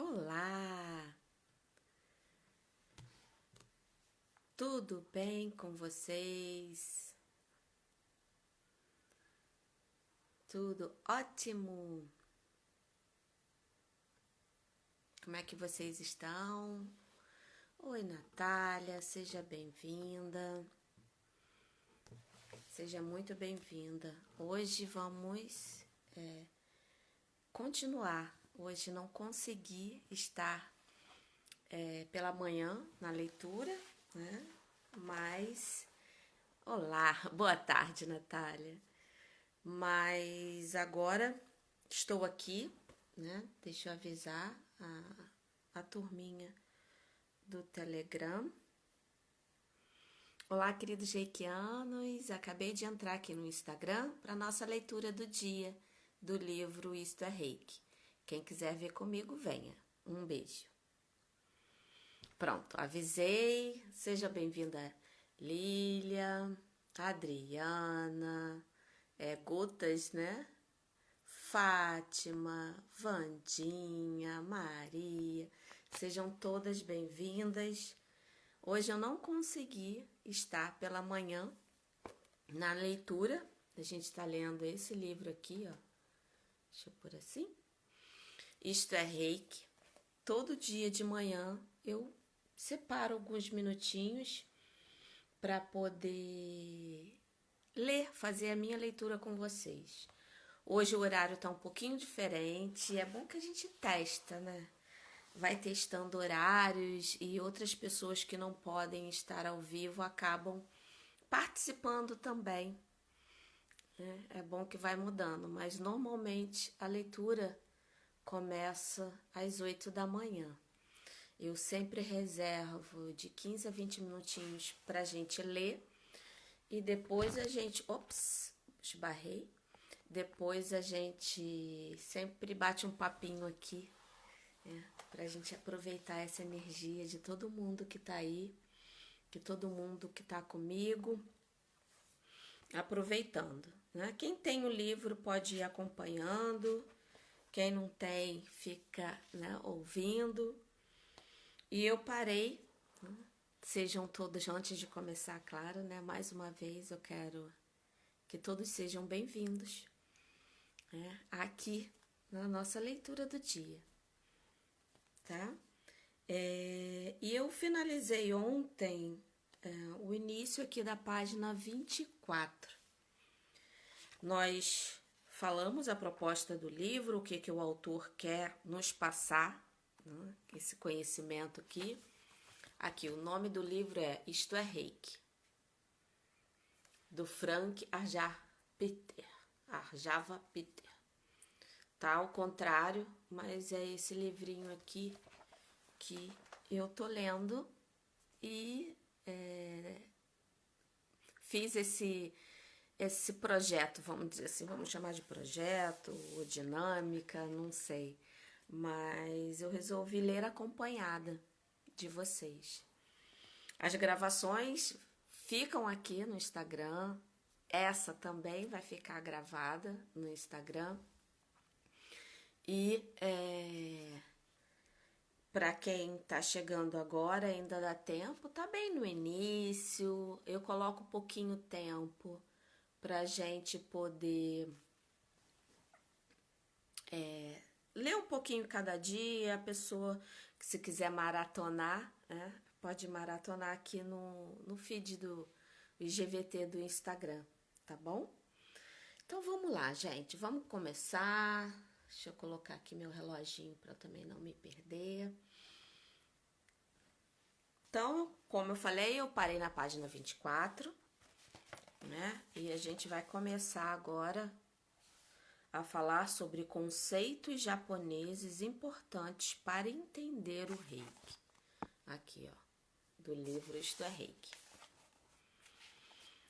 Olá! Tudo bem com vocês? Tudo ótimo! Como é que vocês estão? Oi, Natália, seja bem-vinda. Seja muito bem-vinda. Hoje vamos continuar. Hoje não consegui estar pela manhã na leitura, né? Mas, olá, boa tarde, Natália. Mas agora estou aqui, né? Deixa eu avisar a turminha do Telegram. Olá, queridos reikianos. Acabei de entrar aqui no Instagram para nossa leitura do dia do livro Isto é Reiki. Quem quiser ver comigo, venha. Um beijo. Pronto, avisei. Seja bem-vinda, Lília, Adriana, Gotas, né? Fátima, Vandinha, Maria, sejam todas bem-vindas. Hoje eu não consegui estar pela manhã na leitura. A gente está lendo esse livro aqui, ó. Deixa eu pôr assim. Isto é Reiki. Todo dia de manhã eu separo alguns minutinhos para poder ler, fazer a minha leitura com vocês. Hoje o horário tá um pouquinho diferente, é bom que a gente testa, né? Vai testando horários e outras pessoas que não podem estar ao vivo acabam participando também. Né? É bom que vai mudando, mas normalmente a leitura começa às 8 da manhã. Eu sempre reservo de 15 a 20 minutinhos para a gente ler e depois a gente... Ops, esbarrei. Depois a gente sempre bate um papinho aqui, né, pra gente aproveitar essa energia de todo mundo que tá aí, de todo mundo que tá comigo, aproveitando, né? Quem tem o livro pode ir acompanhando, quem não tem fica, né, ouvindo. E eu parei, né? Sejam todos, antes de começar, claro, né? Mais uma vez eu quero que todos sejam bem-vindos. Aqui na nossa leitura do dia, tá? E eu finalizei ontem o início aqui da página 24. Nós falamos a proposta do livro, o que o autor quer nos passar, né? Esse conhecimento aqui. Aqui, o nome do livro é Isto é Reiki, do Frank Arjava Peter. Tá ao contrário, mas é esse livrinho aqui que eu tô lendo e fiz esse projeto, vamos dizer assim, vamos chamar de projeto ou dinâmica, não sei, mas eu resolvi ler acompanhada de vocês. As gravações ficam aqui no Instagram, essa também vai ficar gravada no Instagram. E para quem tá chegando agora, ainda dá tempo, tá bem no início. Eu coloco um pouquinho tempo pra gente poder ler um pouquinho cada dia. A pessoa que se quiser maratonar, né, pode maratonar aqui no feed do IGVT do Instagram, tá bom? Então vamos lá, gente, vamos começar. Deixa eu colocar aqui meu reloginho para eu também não me perder. Então, como eu falei, eu parei na página 24, né? E a gente vai começar agora a falar sobre conceitos japoneses importantes para entender o Reiki. Aqui, ó, do livro Isto é Reiki.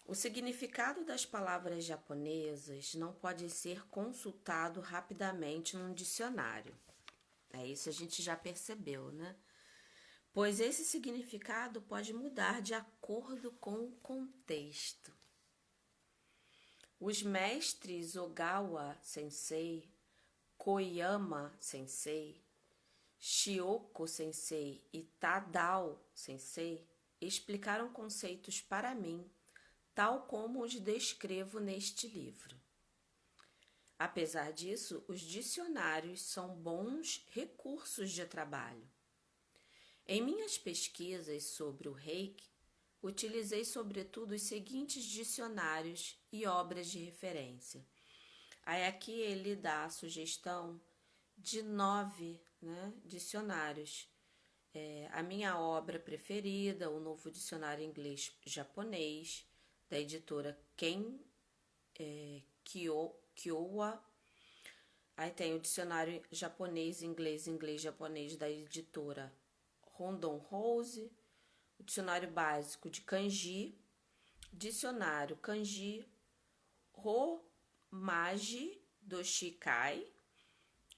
O significado das palavras japonesas não pode ser consultado rapidamente num dicionário. Isso a gente já percebeu, né? Pois esse significado pode mudar de acordo com o contexto. Os mestres Ogawa Sensei, Koyama Sensei, Shioko Sensei e Tadao Sensei explicaram conceitos para mim, tal como os descrevo neste livro. Apesar disso, os dicionários são bons recursos de trabalho. Em minhas pesquisas sobre o Reiki, utilizei sobretudo os seguintes dicionários e obras de referência. Aí aqui ele dá a sugestão de 9 dicionários. A minha obra preferida, o Novo Dicionário Inglês-Japonês, da editora Kyowa. Aí tem o Dicionário Japonês-Inglês, Inglês-Japonês, da editora Rondon Rose, o Dicionário Básico de Kanji, Dicionário Kanji, Romaji do Shikai,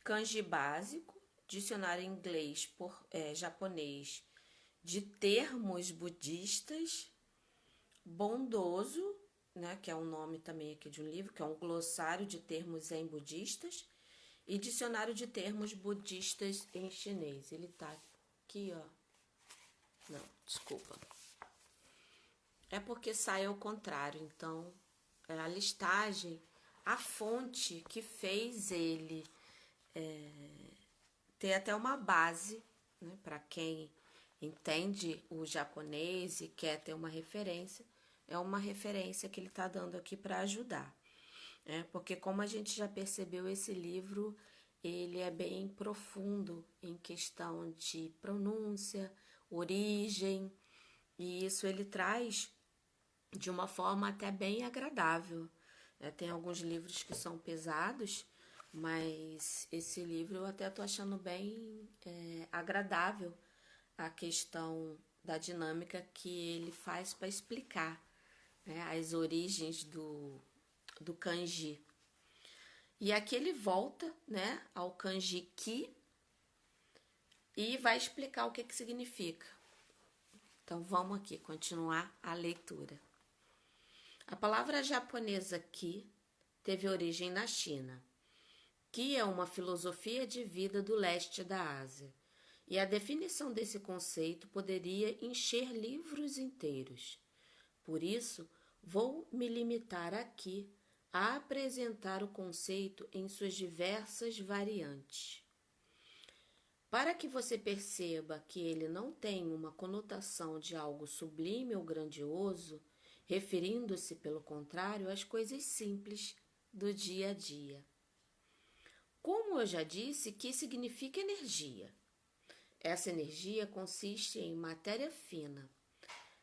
Kanji Básico, Dicionário Inglês Japonês de Termos Budistas, Bondoso, que é um nome também aqui de um livro, que é um glossário de termos zen budistas, e Dicionário de Termos Budistas em Chinês. Ele tá aqui, ó. Não, desculpa. É porque sai ao contrário, então a listagem, a fonte que fez ele ter até uma base, para quem entende o japonês e quer ter uma referência, é uma referência que ele está dando aqui para ajudar. Porque como a gente já percebeu, esse livro ele é bem profundo em questão de pronúncia, origem, e isso ele traz de uma forma até bem agradável. Tem alguns livros que são pesados, mas esse livro eu até estou achando bem agradável a questão da dinâmica que ele faz para explicar as origens do kanji. E aqui ele volta ao kanji ki e vai explicar o que significa. Então vamos aqui continuar a leitura. A palavra japonesa ki teve origem na China. Ki é uma filosofia de vida do leste da Ásia, e a definição desse conceito poderia encher livros inteiros. Por isso, vou me limitar aqui a apresentar o conceito em suas diversas variantes. Para que você perceba que ele não tem uma conotação de algo sublime ou grandioso, referindo-se, pelo contrário, às coisas simples do dia a dia. Como eu já disse, que significa energia? Essa energia consiste em matéria fina,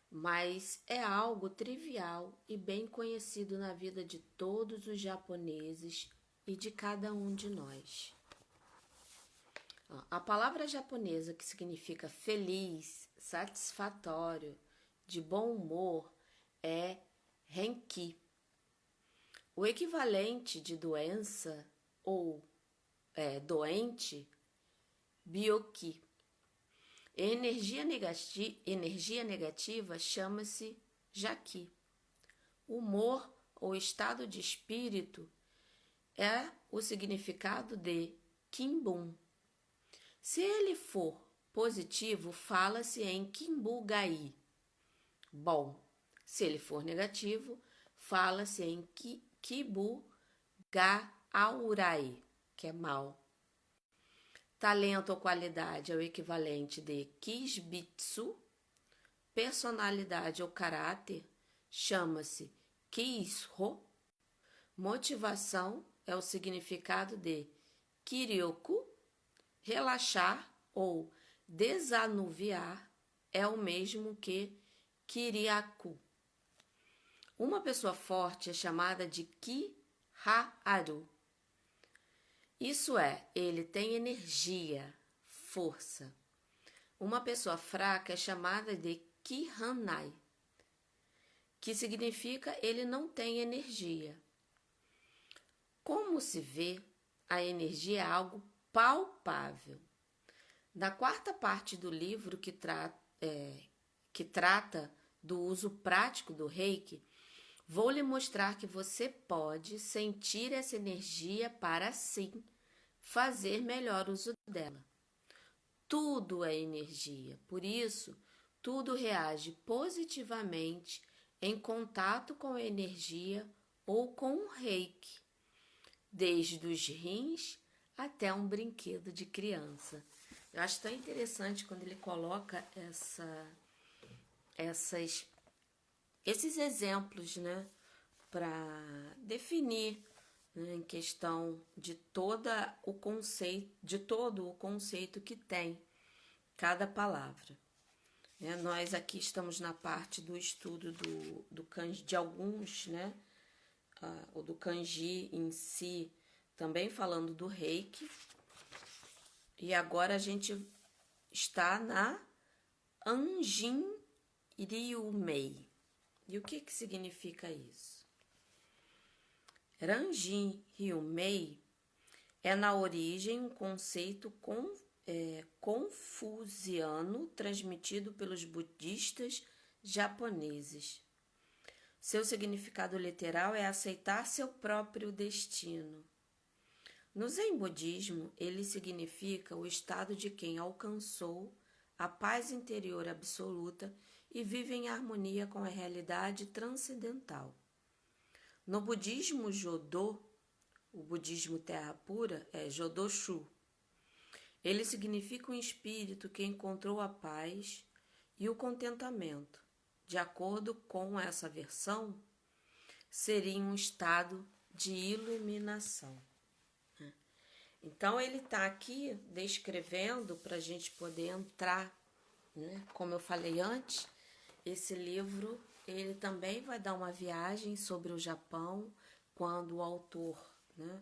mas é algo trivial e bem conhecido na vida de todos os japoneses e de cada um de nós. A palavra japonesa que significa feliz, satisfatório, de bom humor, é renki. O equivalente de doença ou doente, byoki. Energia negativa chama-se jaki. Humor ou estado de espírito é o significado de kimbun. Se ele for positivo, fala-se em kimbu-gai, bom. Se ele for negativo, fala-se em kibu-ga-aurai, que é mal. Talento ou qualidade é o equivalente de kisbitsu. Personalidade ou caráter chama-se kisho. Motivação é o significado de kiryoku. Relaxar ou desanuviar é o mesmo que kiriaku. Uma pessoa forte é chamada de ki-ha-aru. Isso é, ele tem energia, força. Uma pessoa fraca é chamada de ki-hanai, que significa ele não tem energia. Como se vê, a energia é algo palpável. Na quarta parte do livro que trata do uso prático do Reiki, vou lhe mostrar que você pode sentir essa energia para assim fazer melhor uso dela. Tudo é energia, por isso, tudo reage positivamente em contato com a energia ou com o reiki, desde os rins até um brinquedo de criança. Eu acho tão interessante quando ele coloca esses exemplos, né, para definir, né, em questão de todo o conceito que tem cada palavra. Né? Nós aqui estamos na parte do estudo do kanji, de alguns, né, ou do kanji em si, também falando do reiki. E agora a gente está na Anjin Ryumei. E o que significa isso? Ranjin Ryumei é na origem um conceito confuciano transmitido pelos budistas japoneses. Seu significado literal é aceitar seu próprio destino. No Zen budismo, ele significa o estado de quem alcançou a paz interior absoluta e vive em harmonia com a realidade transcendental. No budismo Jodô, o budismo terra pura é Jodoshu. Ele significa um espírito que encontrou a paz e o contentamento. De acordo com essa versão, seria um estado de iluminação. Então, ele está aqui descrevendo para a gente poder entrar, né? Como eu falei antes, esse livro ele também vai dar uma viagem sobre o Japão, quando o autor, né,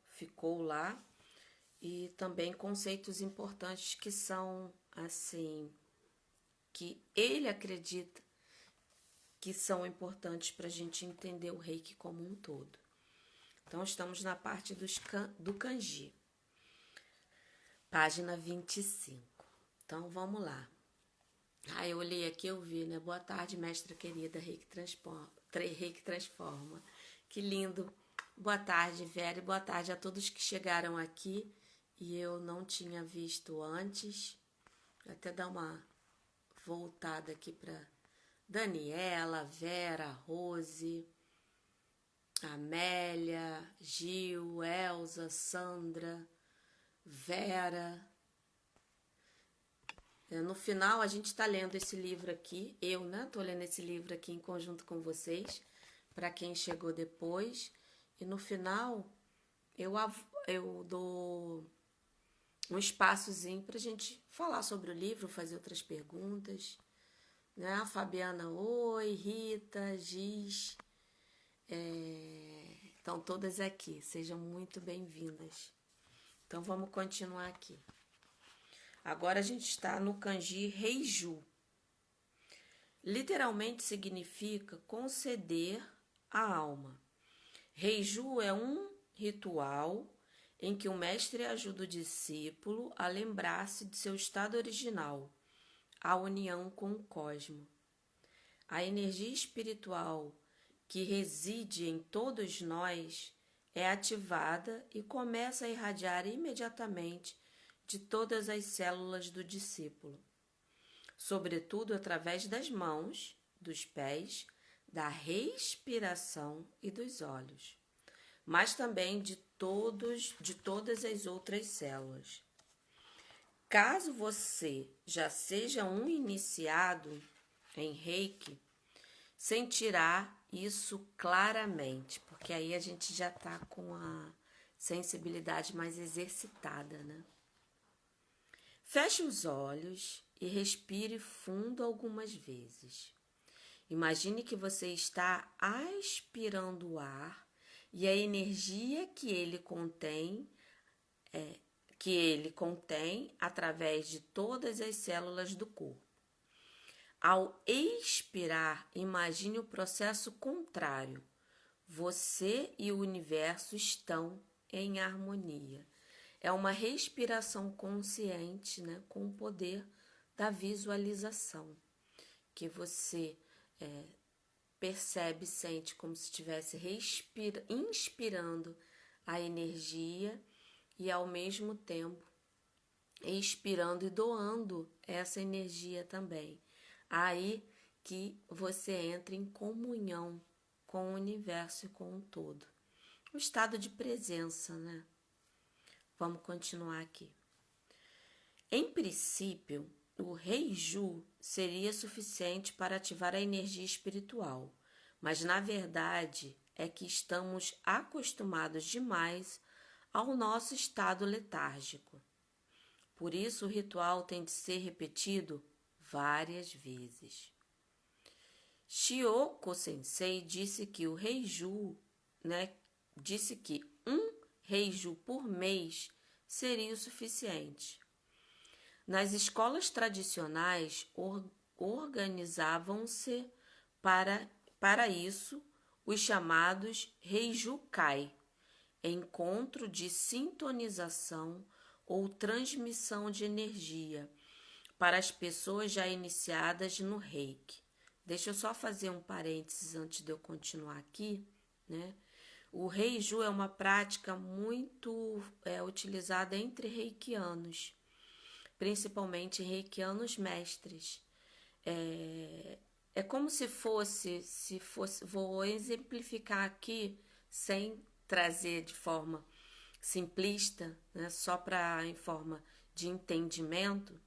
ficou lá, e também conceitos importantes que são, assim, que ele acredita que são importantes para a gente entender o reiki como um todo. Então, estamos na parte do kanji, página 25. Então, vamos lá. Eu olhei aqui, eu vi, né? Boa tarde, mestra querida, Reiki Transforma. Que lindo. Boa tarde, Vera, e boa tarde a todos que chegaram aqui e eu não tinha visto antes. Vou até dar uma voltada aqui para Daniela, Vera, Rose, Amélia, Gil, Elza, Sandra, Vera. No final, a gente está lendo esse livro aqui. Eu, né? Estou lendo esse livro aqui em conjunto com vocês, para quem chegou depois. E no final, eu dou um espaçozinho para a gente falar sobre o livro, fazer outras perguntas. Né? A Fabiana, oi, Rita, Giz. Estão todas aqui, sejam muito bem-vindas. Então, vamos continuar aqui. Agora a gente está no kanji Reiju. Literalmente significa conceder a alma. Reiju é um ritual em que o mestre ajuda o discípulo a lembrar-se de seu estado original, a união com o cosmos. A energia espiritual que reside em todos nós é ativada e começa a irradiar imediatamente de todas as células do discípulo, sobretudo através das mãos, dos pés, da respiração e dos olhos, mas também de todas as outras células. Caso você já seja um iniciado em Reiki, sentirá isso claramente, porque aí a gente já está com a sensibilidade mais exercitada, né? Feche os olhos e respire fundo algumas vezes. Imagine que você está aspirando o ar e a energia que ele contém através de todas as células do corpo. Ao expirar, imagine o processo contrário. Você e o universo estão em harmonia. É uma respiração consciente, né, com o poder da visualização, que você percebe, sente como se estivesse inspirando a energia e, ao mesmo tempo, expirando e doando essa energia também. Aí que você entra em comunhão com o universo e com o todo. O estado de presença, né? Vamos continuar aqui. Em princípio, o Reiju seria suficiente para ativar a energia espiritual, mas na verdade é que estamos acostumados demais ao nosso estado letárgico. Por isso o ritual tem de ser repetido várias vezes. Shioko Sensei disse que o Reiju, disse que um Reiju por mês seria o suficiente. Nas escolas tradicionais, organizavam-se para isso os chamados Reijukai, encontro de sintonização ou transmissão de energia para as pessoas já iniciadas no Reiki. Deixa eu só fazer um parênteses antes de eu continuar aqui, né? O Reiju é uma prática muito utilizada entre reikianos, principalmente reikianos mestres. É como se fosse, vou exemplificar aqui sem trazer de forma simplista, né, só para em forma de entendimento,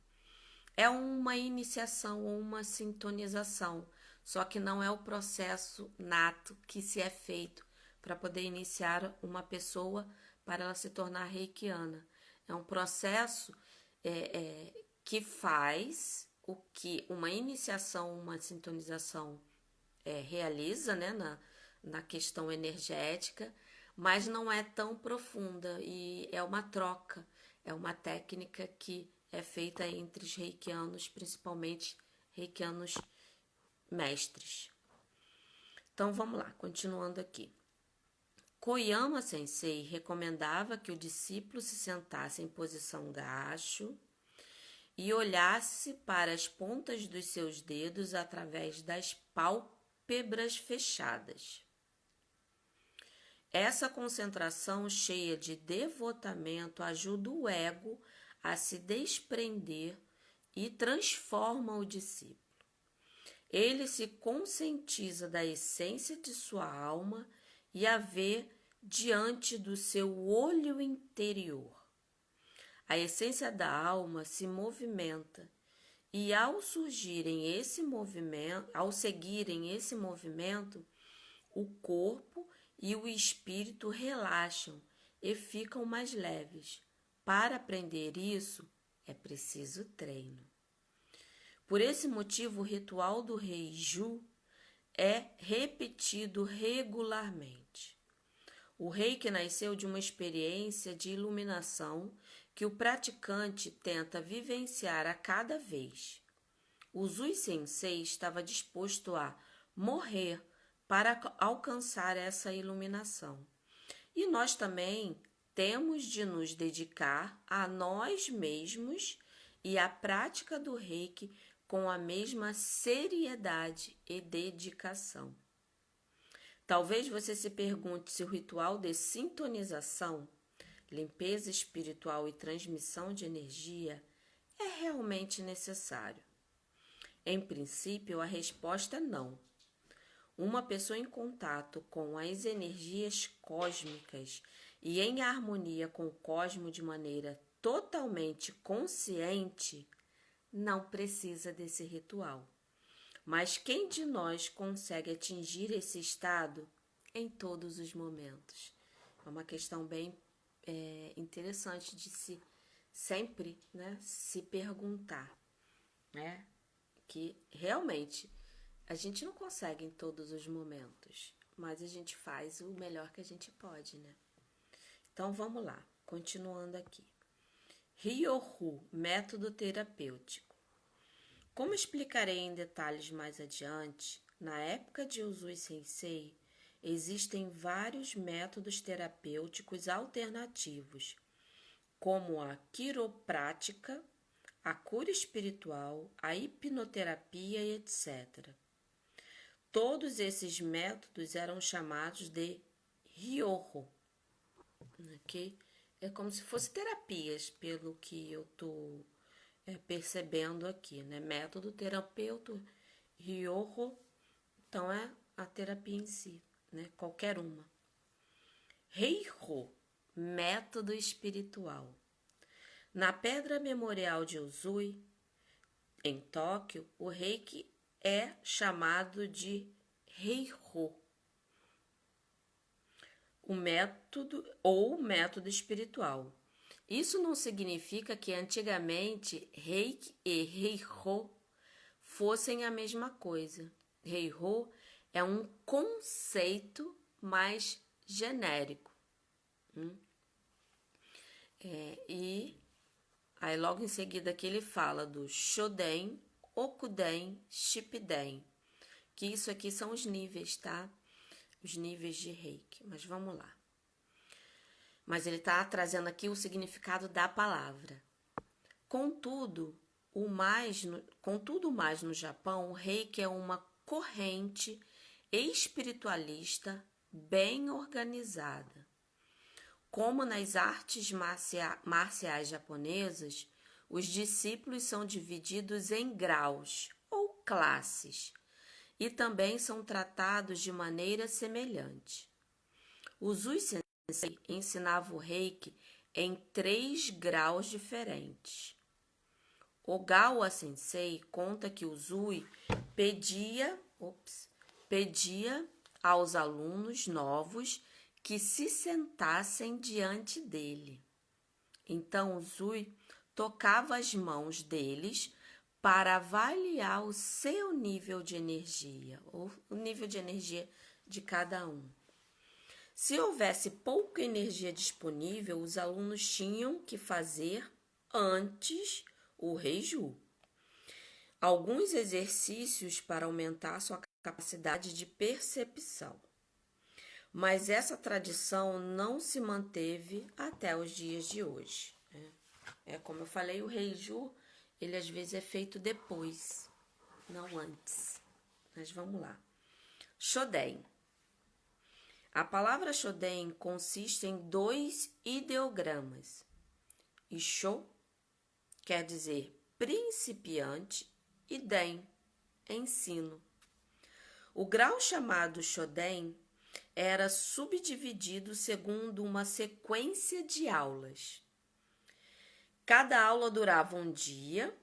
é uma iniciação ou uma sintonização, só que não é o processo nato que se é feito para poder iniciar uma pessoa para ela se tornar reikiana. É um processo que faz o que uma iniciação, uma sintonização realiza, né, na questão energética, mas não é tão profunda e é uma troca, é uma técnica que é feita entre os reikianos, principalmente reikianos mestres. Então vamos lá, continuando aqui. Koyama Sensei recomendava que o discípulo se sentasse em posição gacho e olhasse para as pontas dos seus dedos através das pálpebras fechadas. Essa concentração cheia de devotamento ajuda o ego a se desprender e transforma o discípulo. Ele se conscientiza da essência de sua alma e a vê diante do seu olho interior. A essência da alma se movimenta e ao seguirem esse movimento, o corpo e o espírito relaxam e ficam mais leves. Para aprender isso, é preciso treino. Por esse motivo, o ritual do Reiju é repetido regularmente. O Reiki nasceu de uma experiência de iluminação que o praticante tenta vivenciar a cada vez. O Zui Sensei estava disposto a morrer para alcançar essa iluminação. E nós também temos de nos dedicar a nós mesmos e à prática do Reiki com a mesma seriedade e dedicação. Talvez você se pergunte se o ritual de sintonização, limpeza espiritual e transmissão de energia é realmente necessário. Em princípio, a resposta é não. Uma pessoa em contato com as energias cósmicas e em harmonia com o cosmo de maneira totalmente consciente não precisa desse ritual. Mas quem de nós consegue atingir esse estado em todos os momentos? É uma questão bem interessante de se sempre, né, se perguntar, né? Que realmente a gente não consegue em todos os momentos, mas a gente faz o melhor que a gente pode, né? Então vamos lá, continuando aqui. Ryohu, método terapêutico. Como explicarei em detalhes mais adiante, na época de Uzui Sensei, existem vários métodos terapêuticos alternativos, como a quiroprática, a cura espiritual, a hipnoterapia e etc. Todos esses métodos eram chamados de Ryoho, ok? É como se fosse terapias, pelo que eu tô percebendo aqui, né? Método terapeuta, Ryoho, então é a terapia em si, né? Qualquer uma. Heiho, método espiritual. Na pedra memorial de Uzui, em Tóquio, o Reiki é chamado de Heiho, o método ou método espiritual. Isso não significa que antigamente Reiki e Heiho fossem a mesma coisa. Heiho é um conceito mais genérico. E aí logo em seguida que ele fala do Shoden, Okuden, Shipden, que isso aqui são os níveis, tá? Os níveis de Reiki, mas vamos lá. Mas ele está trazendo aqui o significado da palavra. Contudo, mais no Japão, o Reiki é uma corrente espiritualista bem organizada. Como nas artes marciais japonesas, os discípulos são divididos em graus ou classes e também são tratados de maneira semelhante. O Zui Sensei ensinava o Reiki em 3 graus diferentes. Ogawa Sensei conta que o Zui pedia aos alunos novos que se sentassem diante dele. Então o Zui tocava as mãos deles para avaliar o seu nível de energia, ou o nível de energia de cada um. Se houvesse pouca energia disponível, os alunos tinham que fazer antes o Reiju. Alguns exercícios para aumentar sua capacidade de percepção. Mas essa tradição não se manteve até os dias de hoje. Como eu falei, o Reiju, ele às vezes é feito depois, não antes. Mas vamos lá. Shoden. A palavra Shoden consiste em 2 ideogramas. Isho quer dizer principiante e Den, ensino. O grau chamado Shoden era subdividido segundo uma sequência de aulas. Cada aula durava um dia,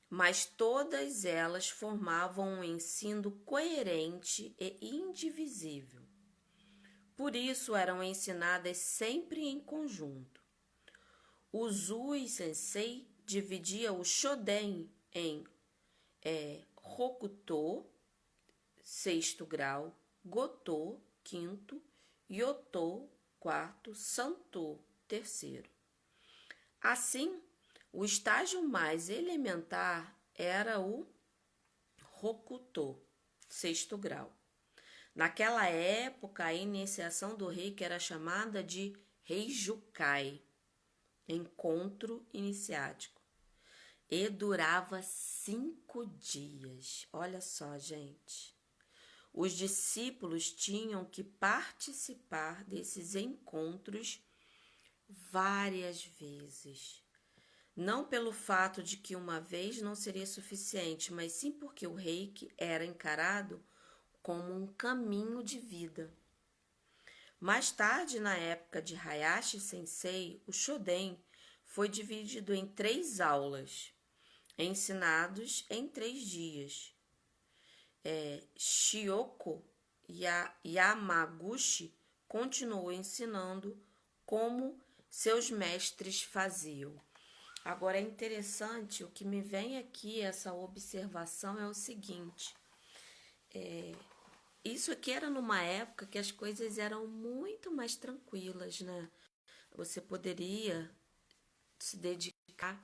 mas todas elas formavam um ensino coerente e indivisível. Por isso eram ensinadas sempre em conjunto. O Zui Sensei dividia o Shoden em Hokuto, 6º grau, Goto, 5º, Yoto, 4º, Santo, 3º. Assim, o estágio mais elementar era o Hokuto, 6º grau. Naquela época, a iniciação do Reiki era chamada de Heijukai, encontro iniciático, e durava 5 dias. Olha só, gente. Os discípulos tinham que participar desses encontros várias vezes. Não pelo fato de que uma vez não seria suficiente, mas sim porque o Reiki era encarado como um caminho de vida. Mais tarde, na época de Hayashi Sensei, o Shoden foi dividido em 3 aulas, ensinados em 3 dias. Shioko Yamaguchi continuou ensinando como seus mestres faziam. Agora é interessante, o que me vem aqui, essa observação é o seguinte, isso aqui era numa época que as coisas eram muito mais tranquilas, né? Você poderia se dedicar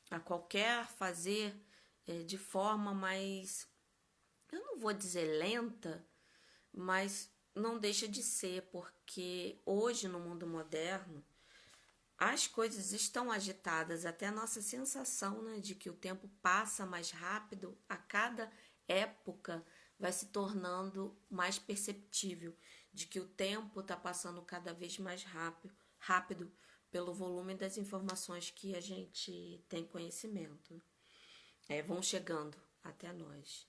a qualquer fazer de forma mais, eu não vou dizer lenta, mas não deixa de ser, porque hoje no mundo moderno as coisas estão agitadas, até a nossa sensação, né, de que o tempo passa mais rápido, a cada época vai se tornando mais perceptível, de que o tempo está passando cada vez mais rápido, pelo volume das informações que a gente tem conhecimento. Vão chegando até nós.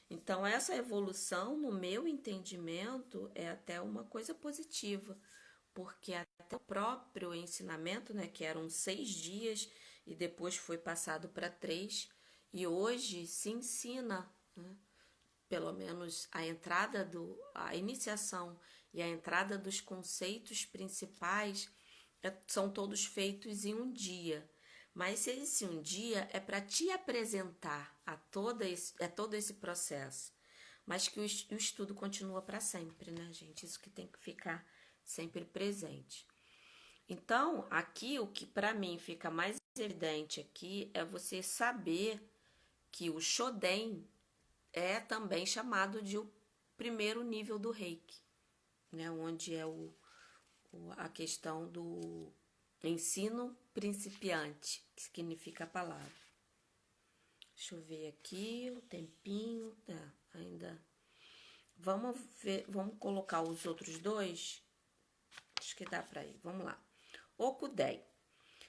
Então, essa evolução, no meu entendimento, é até uma coisa positiva, porque até o próprio ensinamento, né, que eram 6 dias e depois foi passado para 3, e hoje se ensina, né, pelo menos a iniciação e a entrada dos conceitos principais são todos feitos em um dia. Mas esse um dia é para te apresentar todo esse processo. Mas que o estudo continua para sempre, né, gente? Isso que tem que ficar sempre presente. Então, aqui o que para mim fica mais evidente aqui é você saber que o Shoden é também chamado de o primeiro nível do Reiki, né? Onde é a questão do ensino principiante, que significa a palavra. Deixa eu ver aqui o tempinho, ainda. Vamos ver, vamos colocar os outros dois. Acho que dá para ir. Vamos lá. Okuden.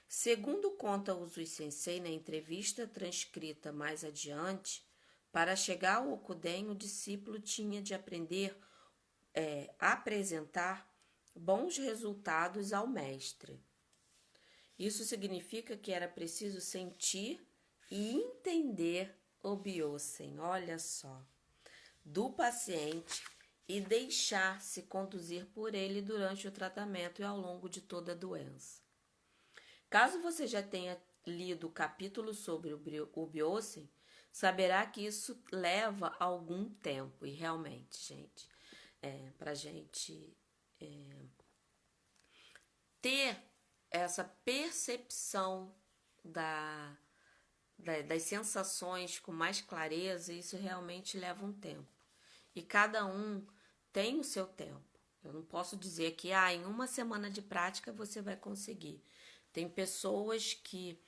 Segundo conta Usui Sensei na entrevista transcrita mais adiante, para chegar ao Okuden, o discípulo tinha de aprender a apresentar bons resultados ao mestre. Isso significa que era preciso sentir e entender o Byosen, olha só, do paciente e deixar-se conduzir por ele durante o tratamento e ao longo de toda a doença. Caso você já tenha lido o capítulo sobre o Byosen, saberá que isso leva algum tempo. E realmente, gente, para a gente ter essa percepção das sensações com mais clareza, isso realmente leva um tempo. E cada um tem o seu tempo. Eu não posso dizer que em uma semana de prática você vai conseguir. Tem pessoas que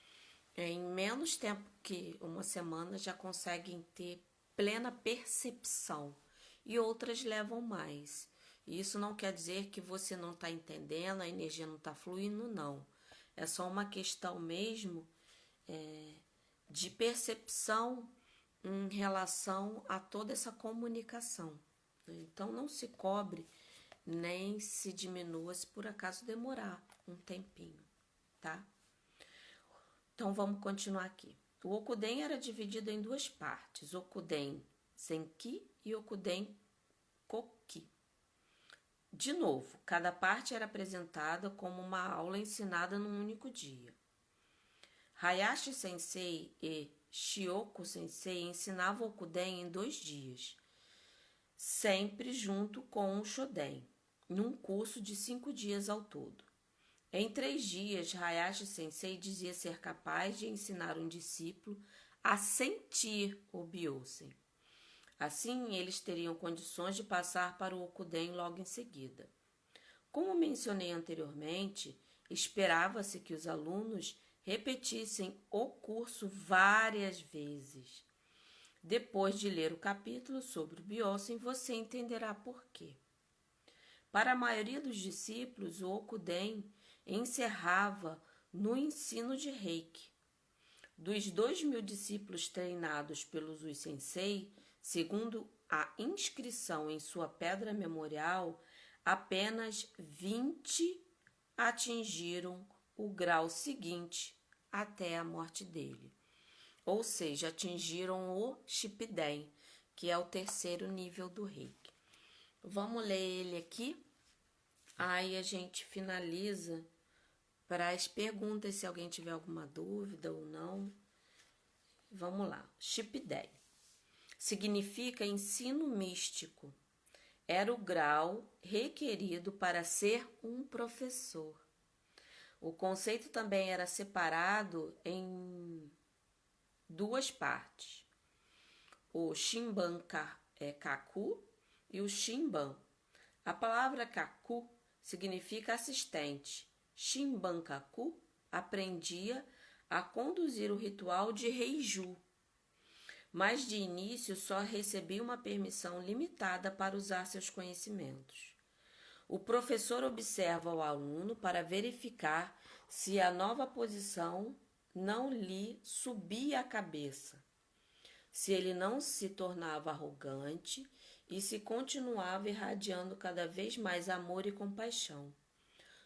em menos tempo que uma semana já conseguem ter plena percepção e outras levam mais. E isso não quer dizer que você não está entendendo, a energia não está fluindo, não. É só uma questão mesmo de percepção em relação a toda essa comunicação. Então, não se cobre nem se diminua se por acaso demorar um tempinho, tá? Então, vamos continuar aqui. O Okuden era dividido em 2 partes, Okuden Zenki e Okuden Koki. De novo, cada parte era apresentada como uma aula ensinada num único dia. Hayashi Sensei e Shioko Sensei ensinavam o Okuden em 2 dias, sempre junto com o Shoden, num curso de 5 dias ao todo. Em 3 dias, Hayashi Sensei dizia ser capaz de ensinar um discípulo a sentir o Byosen. Assim, eles teriam condições de passar para o Okuden logo em seguida. Como mencionei anteriormente, esperava-se que os alunos repetissem o curso várias vezes. Depois de ler o capítulo sobre o Byosen, você entenderá por quê. Para a maioria dos discípulos, o Okuden encerrava no ensino de Reiki. Dos 2.000 discípulos treinados pelo Usui Sensei, segundo a inscrição em sua pedra memorial, apenas 20 atingiram o grau seguinte até a morte dele. Ou seja, atingiram o Shippuden, que é o 3º nível do Reiki. Vamos ler ele aqui, aí a gente finaliza para as perguntas, se alguém tiver alguma dúvida ou não. Vamos lá. Shippuden significa ensino místico. Era o grau requerido para ser um professor. O conceito também era separado em 2 partes. O Shinban Kaku e o Shinban. A palavra Kaku significa assistente. Shinban Kaku aprendia a conduzir o ritual de Reiju, mas de início só recebia uma permissão limitada para usar seus conhecimentos. O professor observa o aluno para verificar se a nova posição não lhe subia a cabeça, se ele não se tornava arrogante e se continuava irradiando cada vez mais amor e compaixão.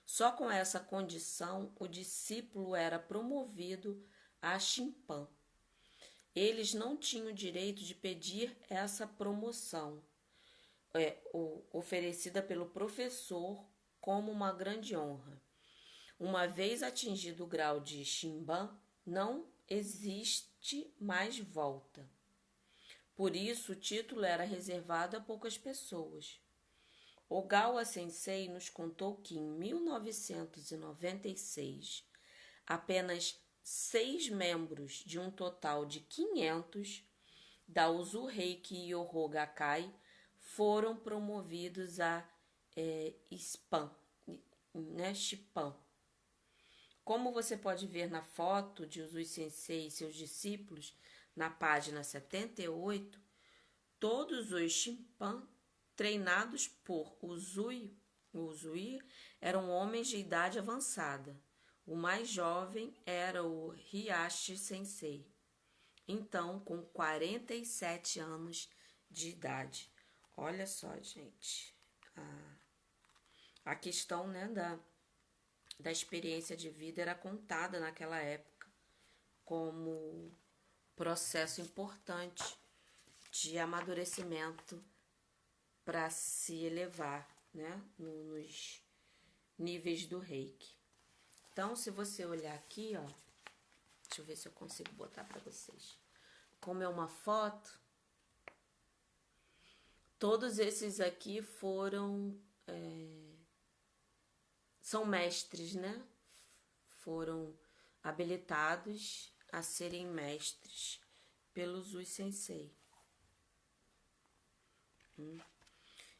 Só com essa condição o discípulo era promovido a Shimpan. Eles não tinham o direito de pedir essa promoção, oferecida pelo professor como uma grande honra. Uma vez atingido o grau de Shimpan, não existe mais volta. Por isso, o título era reservado a poucas pessoas. Ogawa Sensei nos contou que em 1996, apenas 6 membros de um total de 500 da Uzu Reiki Yoho Gakkai foram promovidos a Shippan. Como você pode ver na foto de Uzui Sensei e seus discípulos, na página 78, todos os Shippan treinados por Uzui eram homens de idade avançada. O mais jovem era o Hiyashi Sensei, então com 47 anos de idade. Olha só, gente, a questão, né, da experiência de vida era contada naquela época como processo importante de amadurecimento para se elevar, né, nos níveis do Reiki. Então, se você olhar aqui, ó, deixa eu ver se eu consigo botar para vocês. Como é uma foto, todos esses aqui são mestres, né? Foram habilitados a serem mestres pelo Uzui Sensei.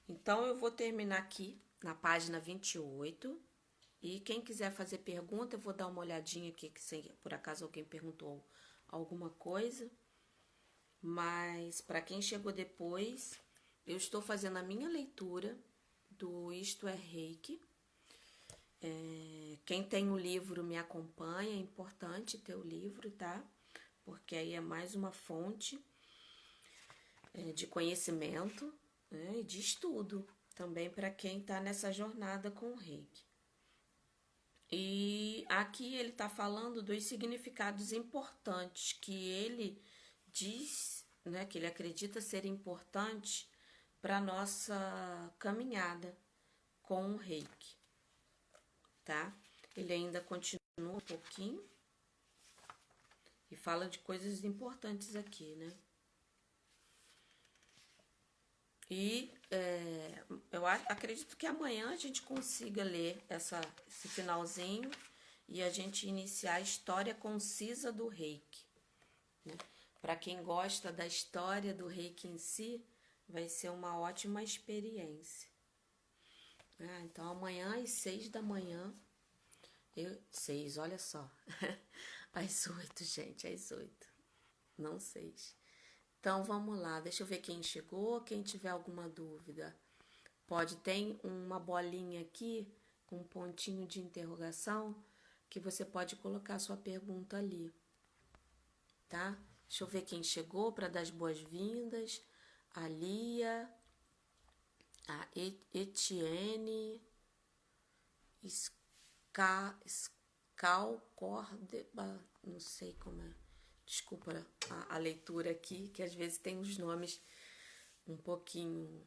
Então, eu vou terminar aqui na página 28. E quem quiser fazer pergunta, eu vou dar uma olhadinha aqui, que se por acaso alguém perguntou alguma coisa. Mas, para quem chegou depois, eu estou fazendo a minha leitura do Isto é Reiki. Quem tem o livro me acompanha, é importante ter o livro, tá? Porque aí é mais uma fonte de conhecimento, né, e de estudo também para quem está nessa jornada com o Reiki. E aqui ele está falando dos significados importantes que ele diz, né, que ele acredita ser importante para a nossa caminhada com o Reiki, tá? Ele ainda continua um pouquinho e fala de coisas importantes aqui, né? E eu acredito que amanhã a gente consiga ler esse finalzinho e a gente iniciar a história concisa do Reiki, né? Para quem gosta da história do Reiki em si, vai ser uma ótima experiência. Então amanhã às 6 da manhã, 6, olha só, às 8, gente, às 8, não 6. Então, vamos lá. Deixa eu ver quem chegou. Quem tiver alguma dúvida, tem uma bolinha aqui com um pontinho de interrogação que você pode colocar sua pergunta ali, tá? Deixa eu ver quem chegou para dar as boas-vindas. A Lia, a Etienne, Scalcordeba, não sei como é. Desculpa a leitura aqui, que às vezes tem os nomes um pouquinho...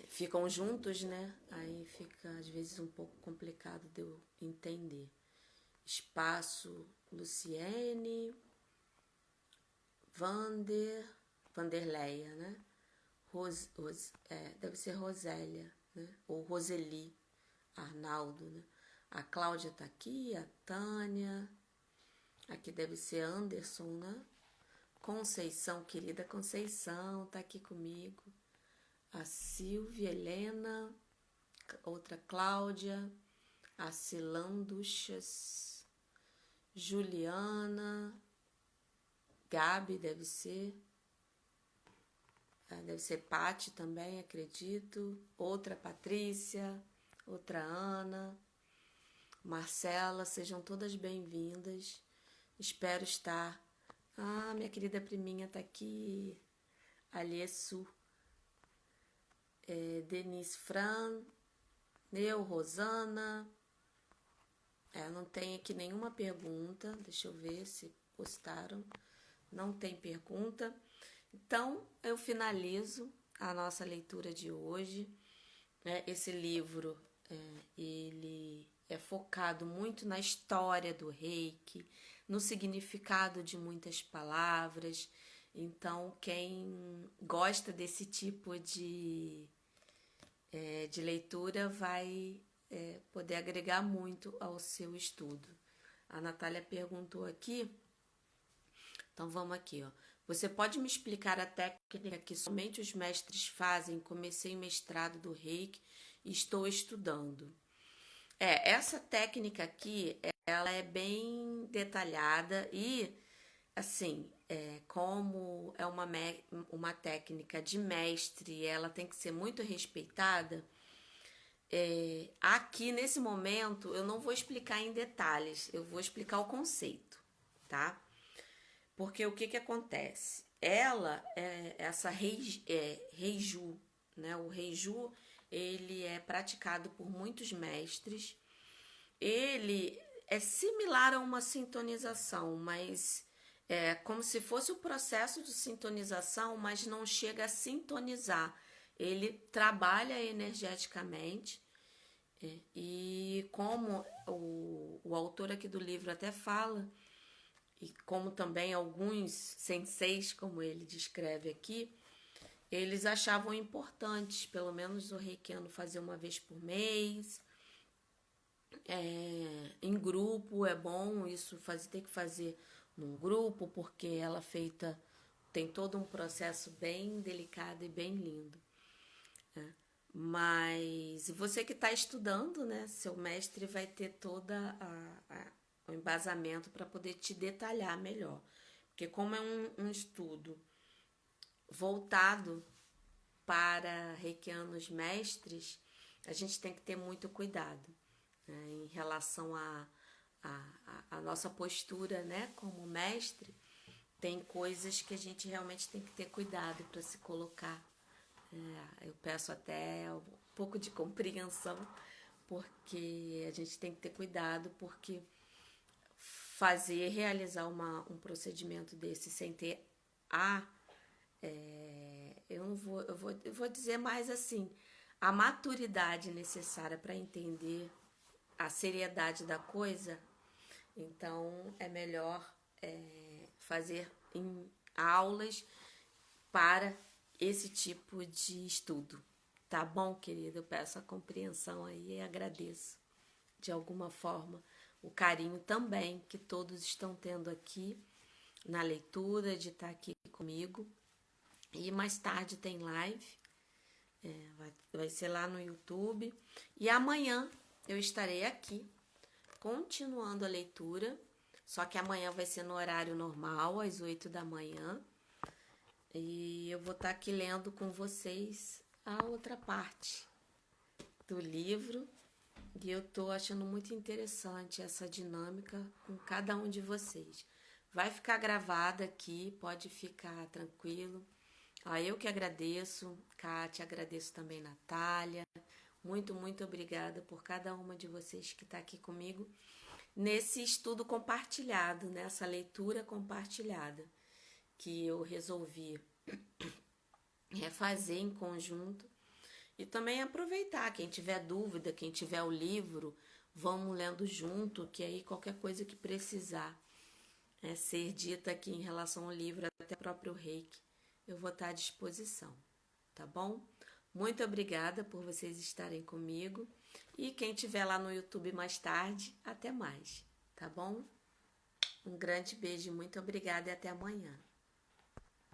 ficam juntos, né? Aí fica às vezes um pouco complicado de eu entender. Espaço Luciene, Vanderleia, né? Deve ser Rosélia, né? Ou Roseli, Arnaldo, né? A Cláudia tá aqui, a Tânia... Aqui deve ser Anderson, né? Conceição, querida Conceição, tá aqui comigo. A Silvia, Helena, outra Cláudia, a Cilanduchas, Juliana, Gabi deve ser Pati também, acredito. Outra Patrícia, outra Ana, Marcela, sejam todas bem-vindas. Espero estar. Ah, minha querida priminha tá aqui. Aliesu, Denise Fran, eu, Rosana. Não tem aqui nenhuma pergunta. Deixa eu ver se postaram. Não tem pergunta. Então, eu finalizo a nossa leitura de hoje. Esse livro, ele é focado muito na história do Reiki, no significado de muitas palavras. Então, quem gosta desse tipo de leitura vai poder agregar muito ao seu estudo. A Natália perguntou aqui, então vamos aqui, ó. Você pode me explicar a técnica que somente os mestres fazem? Comecei o mestrado do Reiki e estou estudando. Essa técnica aqui, ela é bem detalhada e, assim, como é uma técnica de mestre, ela tem que ser muito respeitada. Aqui, nesse momento, eu não vou explicar em detalhes, eu vou explicar o conceito, tá? Porque o que acontece? Essa Reiju, né? O Reiju, ele é praticado por muitos mestres. Ele é similar a uma sintonização, mas é como se fosse o processo de sintonização, mas não chega a sintonizar. Ele trabalha energeticamente e como o autor aqui do livro até fala, e como também alguns senseis, como ele descreve aqui, eles achavam importantes, pelo menos o reikiano fazer uma vez por mês, em grupo é bom, isso tem que fazer num grupo, porque ela tem todo um processo bem delicado e bem lindo. Mas você que está estudando, né, seu mestre vai ter toda o embasamento para poder te detalhar melhor. Porque como é um estudo voltado para reikianos mestres, a gente tem que ter muito cuidado, né, em relação à nossa postura, né, como mestre. Tem coisas que a gente realmente tem que ter cuidado para se colocar. Eu peço até um pouco de compreensão, porque a gente tem que ter cuidado, porque realizar um procedimento desse sem ter eu vou dizer mais assim, a maturidade necessária para entender a seriedade da coisa. Então é melhor fazer em aulas para esse tipo de estudo. Tá bom, querida? Eu peço a compreensão aí e agradeço de alguma forma o carinho também que todos estão tendo aqui na leitura, de estar aqui comigo. E mais tarde tem live, vai ser lá no YouTube. E amanhã eu estarei aqui continuando a leitura, só que amanhã vai ser no horário normal, às 8 da manhã. E eu vou estar aqui lendo com vocês a outra parte do livro. E eu tô achando muito interessante essa dinâmica com cada um de vocês. Vai ficar gravada aqui, pode ficar tranquilo. Eu que agradeço, Kátia, agradeço também, Natália. Muito, muito obrigada por cada uma de vocês que está aqui comigo nesse estudo compartilhado, nessa leitura compartilhada, que eu resolvi fazer em conjunto. E também aproveitar, quem tiver dúvida, quem tiver o livro, vamos lendo junto, que aí qualquer coisa que precisar ser dita aqui em relação ao livro, até o próprio Reiki, eu vou estar à disposição, tá bom? Muito obrigada por vocês estarem comigo. E quem estiver lá no YouTube mais tarde, até mais, tá bom? Um grande beijo, muito obrigada e até amanhã.